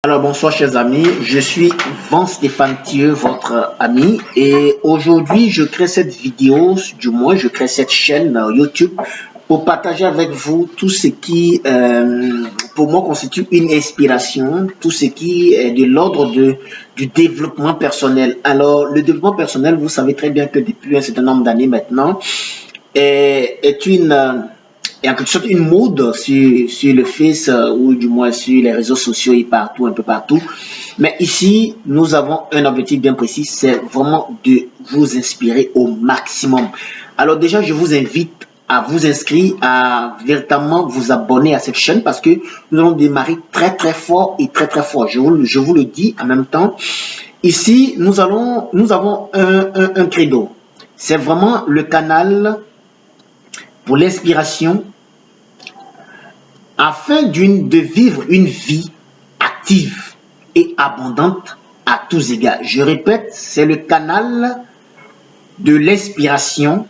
Alors bonsoir chers amis, je suis Stéphane Thieu, votre ami, et aujourd'hui je crée cette vidéo, du moins je crée cette chaîne YouTube pour partager avec vous tout ce qui pour moi constitue une inspiration, tout ce qui est de l'ordre du développement personnel. Alors le développement personnel, vous savez très bien que depuis un certain nombre d'années maintenant, est en quelque sorte une mode sur le Face ou du moins sur les réseaux sociaux et partout, un peu partout. Mais ici, nous avons un objectif bien précis, c'est vraiment de vous inspirer au maximum. Alors déjà, je vous invite à vous inscrire, à véritablement vous abonner à cette chaîne parce que nous allons démarrer très fort et très fort. Je vous le dis en même temps. Ici, nous avons un credo. C'est vraiment le canal pour l'inspiration afin de vivre une vie active et abondante à tous égards. Je répète, c'est le canal de l'inspiration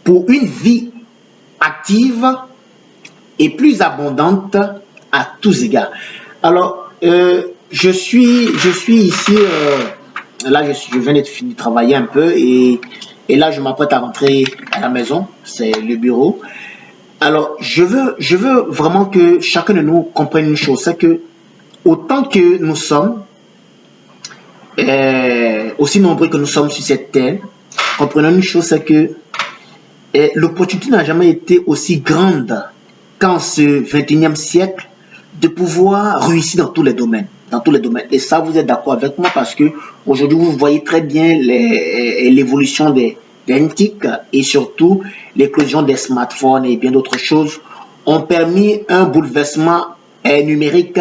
pour une vie active et plus abondante à tous égards. Alors, je suis ici, là je viens d'être fini de travailler un peu et là je m'apprête à rentrer à la maison, c'est le bureau. Alors, je veux vraiment que chacun de nous comprenne une chose, c'est que autant que nous sommes, aussi nombreux que nous sommes sur cette terre, comprenons une chose, c'est que l'opportunité n'a jamais été aussi grande qu'en ce 21e siècle de pouvoir réussir dans tous les domaines. Et ça, vous êtes d'accord avec moi parce que aujourd'hui, vous voyez très bien l'évolution des TIC et surtout l'éclosion des smartphones et bien d'autres choses ont permis un bouleversement numérique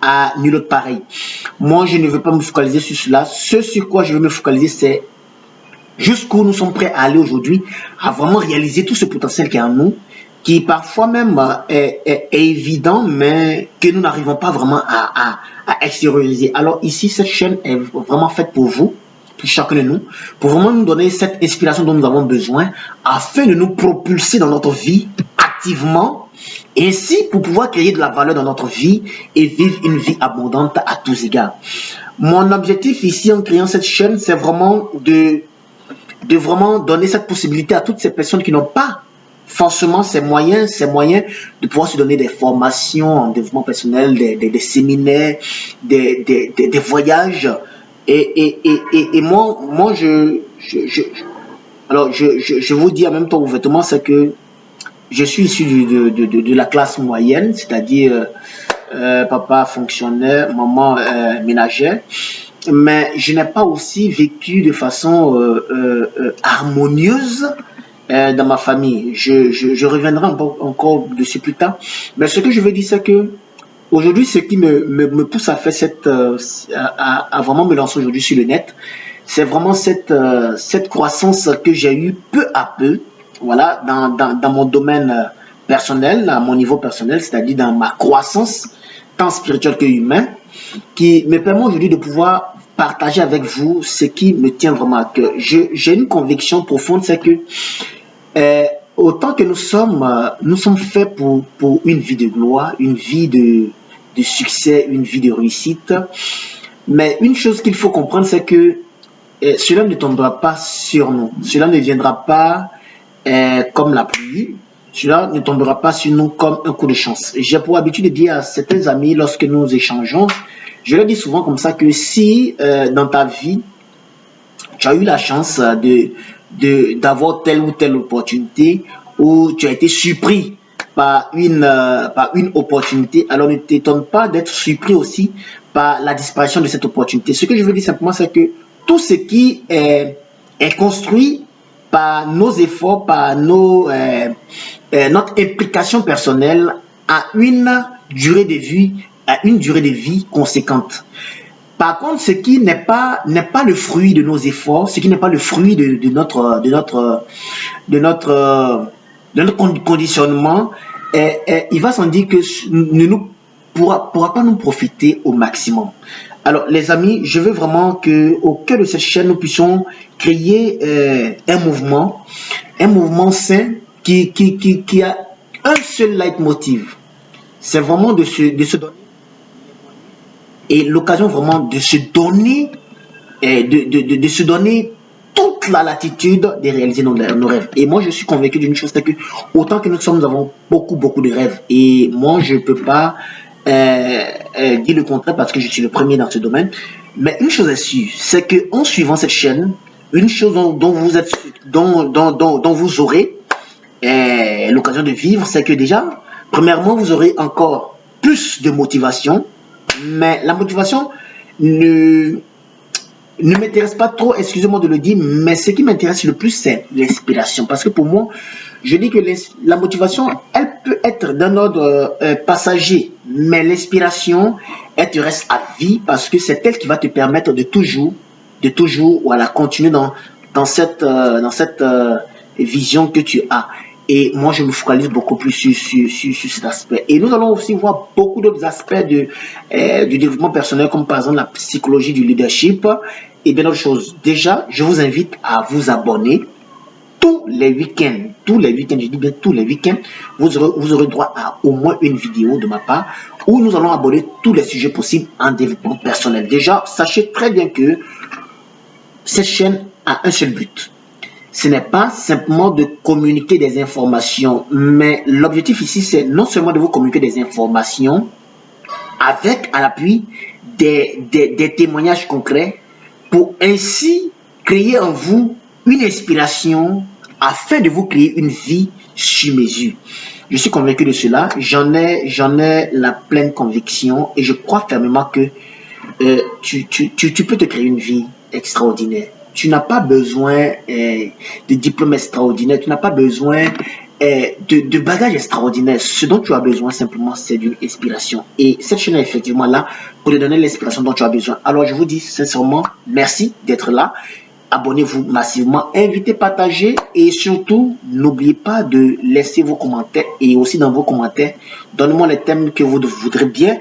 à nul autre pareil. Moi, je ne veux pas me focaliser sur cela. Ce sur quoi je veux me focaliser, c'est jusqu'où nous sommes prêts à aller aujourd'hui, à vraiment réaliser tout ce potentiel qui est en nous, qui parfois même est évident, mais que nous n'arrivons pas vraiment à extérioriser. Alors ici, cette chaîne est vraiment faite pour vous, pour chacun de nous, pour vraiment nous donner cette inspiration dont nous avons besoin, afin de nous propulser dans notre vie activement, et ainsi pour pouvoir créer de la valeur dans notre vie et vivre une vie abondante à tous égards. Mon objectif ici en créant cette chaîne, c'est vraiment de vraiment donner cette possibilité à toutes ces personnes qui n'ont pas forcément ces moyens de pouvoir se donner des formations en développement personnel, des séminaires, des voyages. Et moi je vous dis en même temps ouvertement, c'est que je suis issu de la classe moyenne, c'est-à-dire papa fonctionnaire, maman ménagère. Mais je n'ai pas aussi vécu de façon harmonieuse dans ma famille. Je reviendrai encore dessus plus tard. Mais ce que je veux dire, c'est que aujourd'hui, ce qui me pousse à faire à vraiment me lancer aujourd'hui sur le net, c'est vraiment cette croissance que j'ai eue peu à peu, voilà, dans mon domaine personnel, à mon niveau personnel, c'est-à-dire dans ma croissance, tant spirituelle que humaine, qui me permet aujourd'hui de pouvoir partager avec vous ce qui me tient vraiment à cœur. J'ai une conviction profonde, c'est que autant que nous sommes faits pour une vie de gloire, une vie de succès, une vie de réussite. Mais une chose qu'il faut comprendre, c'est que cela ne tombera pas sur nous. Cela ne viendra pas comme la pluie. Cela ne tombera pas sur nous comme un coup de chance. J'ai pour habitude de dire à certains amis lorsque nous échangeons, je leur dis souvent comme ça que si dans ta vie, tu as eu la chance d'avoir telle ou telle opportunité ou tu as été surpris par une opportunité, alors ne t'étonne pas d'être surpris aussi par la disparition de cette opportunité. Ce que je veux dire simplement, c'est que tout ce qui est construit par nos efforts, par notre implication personnelle a une durée de vie conséquente. Par contre, ce qui n'est pas le fruit de nos efforts, ce qui n'est pas le fruit de notre conditionnement, il va sans dire que ne pourra pas nous profiter au maximum. Alors, les amis, je veux vraiment qu'au cœur de cette chaîne, nous puissions créer un mouvement sain qui a un seul leitmotiv. C'est vraiment de se donner et l'occasion vraiment de se donner, de se donner toute la latitude de réaliser nos rêves. Et moi, je suis convaincu d'une chose, c'est que autant que nous avons beaucoup de rêves. Et moi, je ne peux pas dire le contraire parce que je suis le premier dans ce domaine. Mais une chose est sûre, c'est qu'en suivant cette chaîne, une chose dont vous aurez l'occasion de vivre, c'est que déjà, premièrement, vous aurez encore plus de motivation. Mais la motivation ne m'intéresse pas trop, excusez-moi de le dire, mais ce qui m'intéresse le plus, c'est l'inspiration. Parce que pour moi, je dis que la motivation, elle peut être d'un ordre passager, mais l'inspiration, elle te reste à vie parce que c'est elle qui va te permettre de toujours voilà, continuer dans cette vision que tu as. Et moi, je me focalise beaucoup plus sur cet aspect. Et nous allons aussi voir beaucoup d'autres aspects du développement personnel, comme par exemple la psychologie du leadership et bien d'autres choses. Déjà, je vous invite à vous abonner tous les week-ends, je dis bien tous les week-ends, vous aurez droit à au moins une vidéo de ma part où nous allons aborder tous les sujets possibles en développement personnel. Déjà, sachez très bien que cette chaîne a un seul but. Ce n'est pas simplement de communiquer des informations, mais l'objectif ici, c'est non seulement de vous communiquer des informations avec à l'appui des témoignages concrets pour ainsi créer en vous une inspiration afin de vous créer une vie sur mesure. Je suis convaincu de cela, j'en ai la pleine conviction et je crois fermement que tu peux te créer une vie extraordinaire. Tu n'as pas besoin de diplôme extraordinaire, tu n'as pas besoin de bagages extraordinaires. Ce dont tu as besoin simplement, c'est d'une inspiration. Et cette chaîne est effectivement là pour te donner l'inspiration dont tu as besoin. Alors je vous dis sincèrement, merci d'être là. Abonnez-vous massivement, invitez, partagez et surtout, n'oubliez pas de laisser vos commentaires et aussi dans vos commentaires, donnez-moi les thèmes que vous voudrez bien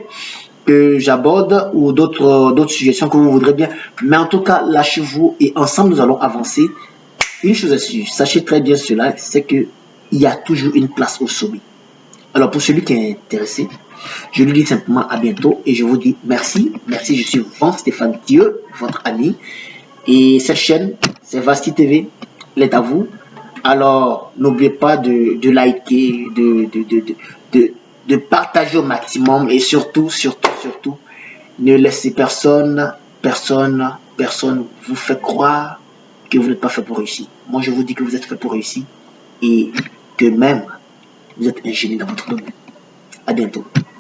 que j'aborde ou d'autres suggestions que vous voudrez bien. Mais en tout cas, lâchez-vous et ensemble, nous allons avancer. Une chose est sûre, sachez très bien cela, c'est qu'il y a toujours une place au sommet. Alors, pour celui qui est intéressé, je lui dis simplement à bientôt et je vous dis merci. Merci, je suis Stéphane Thieu, votre ami. Et cette chaîne, c'est Vasti TV, elle est à vous. Alors, n'oubliez pas de liker, de partager au maximum et surtout, ne laissez personne vous fait croire que vous n'êtes pas fait pour réussir. Moi, je vous dis que vous êtes fait pour réussir et que même vous êtes un génie dans votre domaine. À bientôt.